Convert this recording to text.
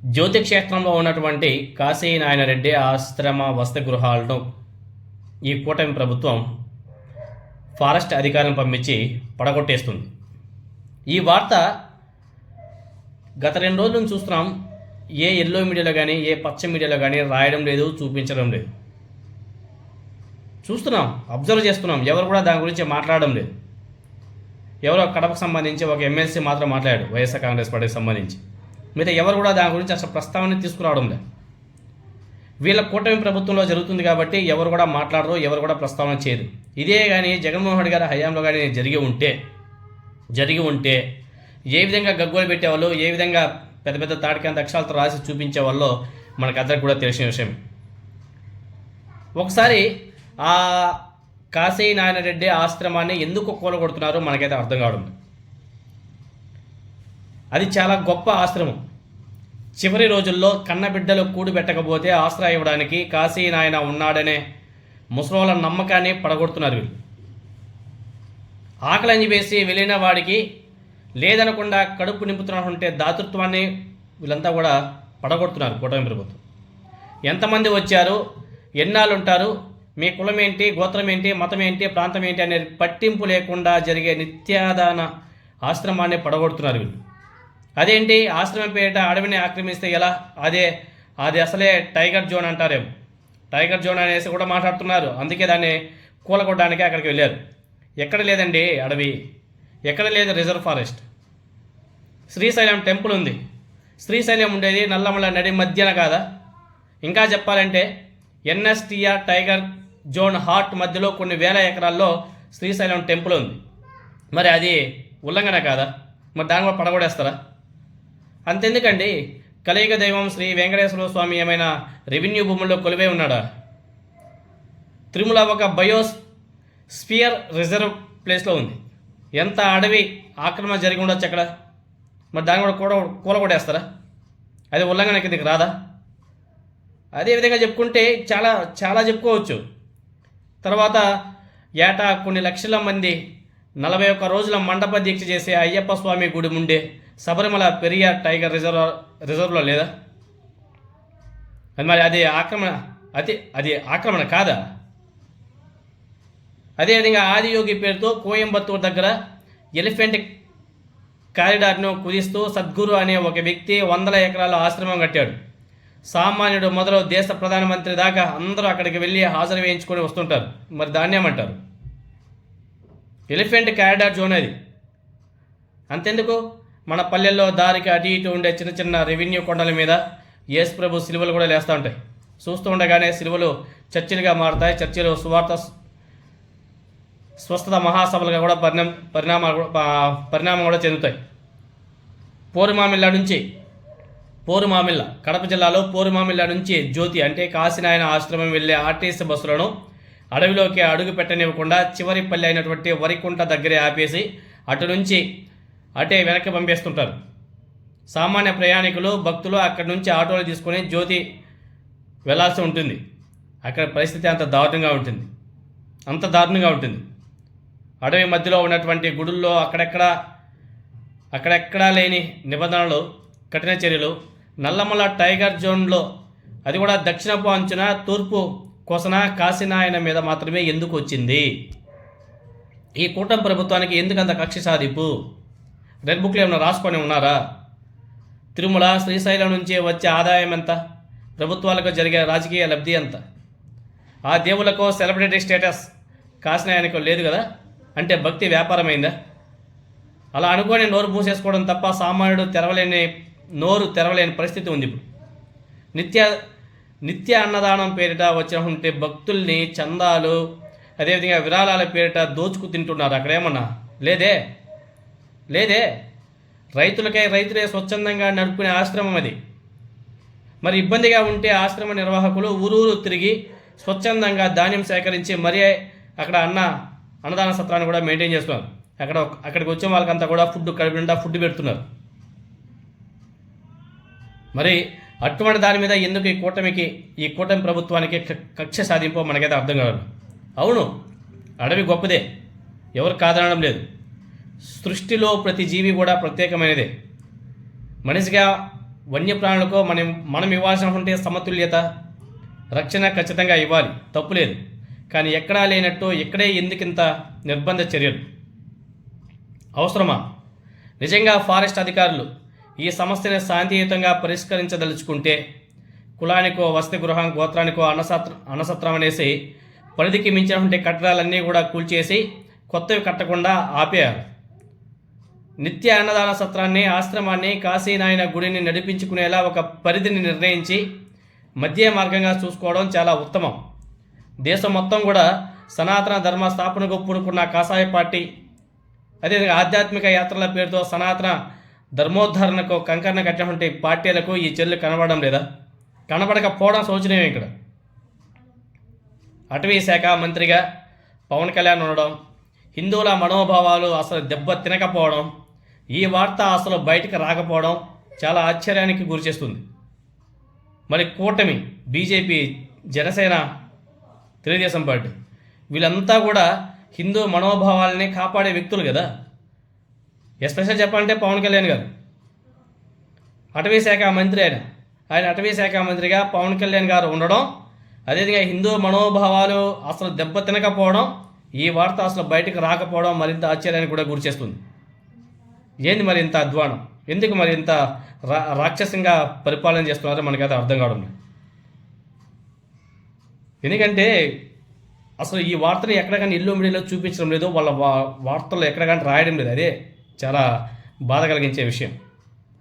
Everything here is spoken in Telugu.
జ్యోతి క్షేత్రంలో ఉన్నటువంటి కాశీ నారాయణరెడ్డి ఆశ్రమ వసతి గృహాలను ఈ కూటమి ప్రభుత్వం ఫారెస్ట్ అధికారులను పంపించి పడగొట్టేస్తుంది. ఈ వార్త గత 2 రోజుల నుంచి చూస్తున్నాం. ఏ ఎల్లో మీడియాలో కానీ ఏ పచ్చ మీడియాలో కానీ రాయడం లేదు, చూపించడం లేదు. చూస్తున్నాం, అబ్జర్వ్ చేస్తున్నాం. ఎవరు కూడా దాని గురించి మాట్లాడడం లేదు. ఎవరో కడపకు సంబంధించి ఒక ఎమ్మెల్సీ మాత్రం మాట్లాడాడు, వైఎస్ఆర్ కాంగ్రెస్ పార్టీకి సంబంధించి. మిగతా ఎవరు కూడా దాని గురించి అసలు ప్రస్తావన తీసుకురావడం లేదు. వీళ్ళ కూటమి ప్రభుత్వంలో జరుగుతుంది కాబట్టి ఎవరు కూడా మాట్లాడరు, ఎవరు కూడా ప్రస్తావన చేయరు. ఇదే కానీ జగన్మోహన్ రెడ్డి గారి హయాంలో కానీ జరిగి ఉంటే ఏ విధంగా గగ్గోలు పెట్టేవాళ్ళు, ఏ విధంగా పెద్ద పెద్ద తాటికంత అక్షరాలతో రాసి చూపించేవాళ్ళో మనకు అందరికి కూడా తెలిసిన విషయం. ఒకసారి ఆ కాశీ నారాయణరెడ్డి ఆశ్రమాన్ని ఎందుకు కూలగొడుతున్నారో మనకైతే అర్థం కావడం. అది చాలా గొప్ప ఆశ్రమం. చివరి రోజుల్లో కన్నబిడ్డలు కూడు పెట్టకపోతే ఆశ్రయం ఇవ్వడానికి కాశీ నాయన ఉన్నాడనే ముసలోళ్ళ నమ్మకాన్ని పడగొడుతున్నారు వీళ్ళు. ఆకలిని వేసి వెళ్ళిన వాడికి లేదనకుండా కడుపు నింపుతున్నటువంటి దాతృత్వాన్ని వీళ్ళంతా కూడా పడగొడుతున్నారు కూటమి ప్రభుత్వం. ఎంతమంది వచ్చారు, ఎన్నాళ్ళు ఉంటారు, మీ కులం ఏంటి, గోత్రం ఏంటి, మతం ఏంటి, ప్రాంతం ఏంటి అనే పట్టింపు లేకుండా జరిగే నిత్యాదాన ఆశ్రమాన్ని పడగొడుతున్నారు వీళ్ళు. అదేంటి, ఆశ్రమం పేరిట అడవిని ఆక్రమిస్తే ఎలా, అది అసలే టైగర్ జోన్ అంటారేమో. టైగర్ జోన్ అనేసి కూడా మాట్లాడుతున్నారు. అందుకే దాన్ని కూలగొట్టడానికి అక్కడికి వెళ్ళారు. ఎక్కడ లేదండి అడవి, ఎక్కడ లేదు రిజర్వ్ ఫారెస్ట్. శ్రీశైలం టెంపుల్ ఉంది. శ్రీశైలం ఉండేది నల్లమల నడి మధ్యన కాదా? ఇంకా చెప్పాలంటే ఎన్ఎస్టీఆర్ టైగర్ జోన్ హార్ట్ మధ్యలో కొన్ని వేల ఎకరాల్లో శ్రీశైలం టెంపుల్ ఉంది. మరి అది ఉల్లంఘన కాదా? మరి దాన్ని కూడా పడగొడేస్తారా? అంతెందుకండి, కలియుగ దైవం శ్రీ వెంకటేశ్వర స్వామి ఏమైనా రెవెన్యూ భూముల్లో కొలువై ఉన్నాడా? తిరుమల ఒక బయోస్పియర్ రిజర్వ్ ప్లేస్లో ఉంది. ఎంత అడవి ఆక్రమణ జరిగి ఉండొచ్చు అక్కడ. మరి దాన్ని కూడా కూలగొట్టేస్తారా? అది ఉల్లంఘన కిందకి రాదా? అదేవిధంగా చెప్పుకుంటే చాలా చాలా చెప్పుకోవచ్చు. తర్వాత ఏటా కొన్ని లక్షల మంది 41 రోజుల మండప దీక్ష చేసే అయ్యప్ప స్వామి గుడి ముందే శబరిమల పెరియార్ టైగర్ రిజర్వ్లో లేదా? మరి అది ఆక్రమణ కాదా? అదేవిధంగా ఆదియోగి పేరుతో కోయంబత్తూరు దగ్గర ఎలిఫెంట్ కారిడార్ను కుదిస్తూ సద్గురు అనే ఒక వ్యక్తి 100 ఎకరాల ఆశ్రమం కట్టాడు. సామాన్యుడు మొదలు దేశ ప్రధానమంత్రి దాకా అందరూ అక్కడికి వెళ్ళి హాజరు వేయించుకొని వస్తుంటారు. మరి దాన్ని ఏమంటారు? ఎలిఫెంట్ కారిడార్ జోన్ అది. అంతెందుకు, మన పల్లెల్లో దారికి అటు ఇటు ఉండే చిన్న చిన్న రెవెన్యూ కొండల మీద యేసు ప్రభు సిలువలు కూడా లేస్తూ ఉంటాయి. చూస్తూ ఉండగానే సిలువలు చర్చిలుగా మారుతాయి. చర్చిలు సువార్త స్వస్థత మహాసభలుగా కూడా పరిణామం కూడా చెందుతాయి. పోరుమామిళ్ళ కడప జిల్లాలో పోరుమామిళ్ళ నుంచి జ్యోతి అంటే కాశీనాయన ఆశ్రమం వెళ్ళే ఆర్టీసీ బస్సులను అడవిలోకి అడుగు పెట్టనివ్వకుండా చివరి పల్లె అయినటువంటి వరికుంట దగ్గరే ఆపేసి అటు నుంచి అటే వెనక్కి పంపేస్తుంటారు. సామాన్య ప్రయాణికులు, భక్తులు అక్కడి నుంచి ఆటోలు తీసుకొని జ్యోతి వెళ్లాల్సి ఉంటుంది. అక్కడ పరిస్థితి అంత దారుణంగా ఉంటుంది. అడవి మధ్యలో ఉన్నటువంటి గుడుల్లో అక్కడెక్కడా లేని నిబంధనలు, కఠిన చర్యలు. నల్లమల టైగర్ జోన్లో, అది కూడా దక్షిణపు అంచున తూర్పు కొసన కాశీనాయన మీద మాత్రమే ఎందుకు వచ్చింది? ఈ కూటమి ప్రభుత్వానికి ఎందుకంత కక్ష సాధింపు? రెడ్ బుక్లో ఏమైనా రాసుకొని ఉన్నారా? తిరుమల, శ్రీశైలం నుంచి వచ్చే ఆదాయం ఎంత? ప్రభుత్వాలకు జరిగే రాజకీయ లబ్ధి ఎంత? ఆ దేవులకు సెలబ్రిటీ స్టేటస్ కాశీనాయనకు లేదు కదా? అంటే భక్తి వ్యాపారమైందా? అలా అనుకొని నోరు మూసేసుకోవడం తప్ప సామాన్యుడు నోరు తెరవలేని పరిస్థితి ఉంది ఇప్పుడు. నిత్య అన్నదానం పేరిట వచ్చినటువంటి భక్తుల్ని చందాలు, అదేవిధంగా విరాళాల పేరిట దోచుకు తింటున్నారు. అక్కడేమన్నా లేదే. రైతులే స్వచ్ఛందంగా నడుపుకునే ఆశ్రమం అది. మరి ఇబ్బందిగా ఉంటే ఆశ్రమ నిర్వాహకులు ఊరూరు తిరిగి స్వచ్ఛందంగా ధాన్యం సేకరించి మరీ అక్కడ అన్నదాన సత్రాన్ని కూడా మెయింటైన్ చేస్తున్నారు. అక్కడికి వచ్చే వాళ్ళకంతా కూడా కడుపు నిండా ఫుడ్ పెడుతున్నారు. మరి అటువంటి దాని మీద ఎందుకు ఈ కూటమి ప్రభుత్వానికి కక్ష సాధింపో మనకైతే అర్థం కాదు. అవును, అడవి గొప్పదే, ఎవరు కాదనడం లేదు. సృష్టిలో ప్రతి జీవి కూడా ప్రత్యేకమైనదే. మనిషిగా వన్యప్రాణులకు మనం ఇవ్వాల్సినటువంటి సమతుల్యత రక్షణ ఖచ్చితంగా ఇవ్వాలి, తప్పులేదు. కానీ ఎక్కడా లేనట్టు ఇక్కడే ఎందుకింత నిర్బంధ చర్యలు అవసరమా? నిజంగా ఫారెస్ట్ అధికారులు ఈ సమస్యని శాంతియుతంగా పరిష్కరించదలుచుకుంటే కులానికో వసతి గృహం, గోత్రానికో అన్నసత్రం అనేసి పరిధికి మించినటువంటి కట్టడాలన్నీ కూడా కూల్చేసి కొత్తవి కట్టకుండా ఆపేయాలి. నిత్య అన్నదాన సత్రాన్ని, ఆశ్రమాన్ని, కాశీనాయన గుడిని నడిపించుకునేలా ఒక పరిధిని నిర్ణయించి మధ్య మార్గంగా చూసుకోవడం చాలా ఉత్తమం. దేశం మొత్తం కూడా సనాతన ధర్మ స్థాపనకు పూనుకున్న కాషాయ పార్టీ, అదేవిధంగా ఆధ్యాత్మిక యాత్రల పేరుతో సనాతన ధర్మోద్ధరణకు కంకణ కట్టినటువంటి పార్టీలకు ఈ చర్యలు కనబడడం లేదా? కనబడకపోవడం శోచనీయం. ఇక్కడ అటవీ శాఖ మంత్రిగా పవన్ కళ్యాణ్ ఉండడం, హిందువుల మనోభావాలు అసలు దెబ్బ తినకపోవడం, ఈ వార్త అసలు బయటకు రాకపోవడం చాలా ఆశ్చర్యానికి గురిచేస్తుంది. మరి కూటమి, బీజేపీ, జనసేన, తెలుగుదేశం పార్టీ వీళ్ళంతా కూడా హిందూ మనోభావాలని కాపాడే వ్యక్తులు కదా. ఎస్పెషల్ చెప్పాలంటే పవన్ కళ్యాణ్ గారు అటవీ శాఖ మంత్రి, ఆయన అటవీ శాఖ మంత్రిగా పవన్ కళ్యాణ్ గారు ఉండడం, అదేవిధంగా హిందూ మనోభావాలు అసలు దెబ్బ తినకపోవడం, ఈ వార్త అసలు బయటకు రాకపోవడం మరింత ఆశ్చర్యానికి కూడా గురిచేస్తుంది. ఏంది మరి ఇంత అధ్వానం? ఎందుకు మరి ఇంత రాక్షసంగా పరిపాలన చేస్తున్నారో మనకైతే అర్థం కావడం లేదు. ఎందుకంటే అసలు ఈ వార్తని ఎక్కడ కానీ ఇల్లు మీడియాలో చూపించడం లేదు, వాళ్ళ వార్తల్లో ఎక్కడ కానీ రాయడం లేదు. అదే చాలా బాధ కలిగించే విషయం.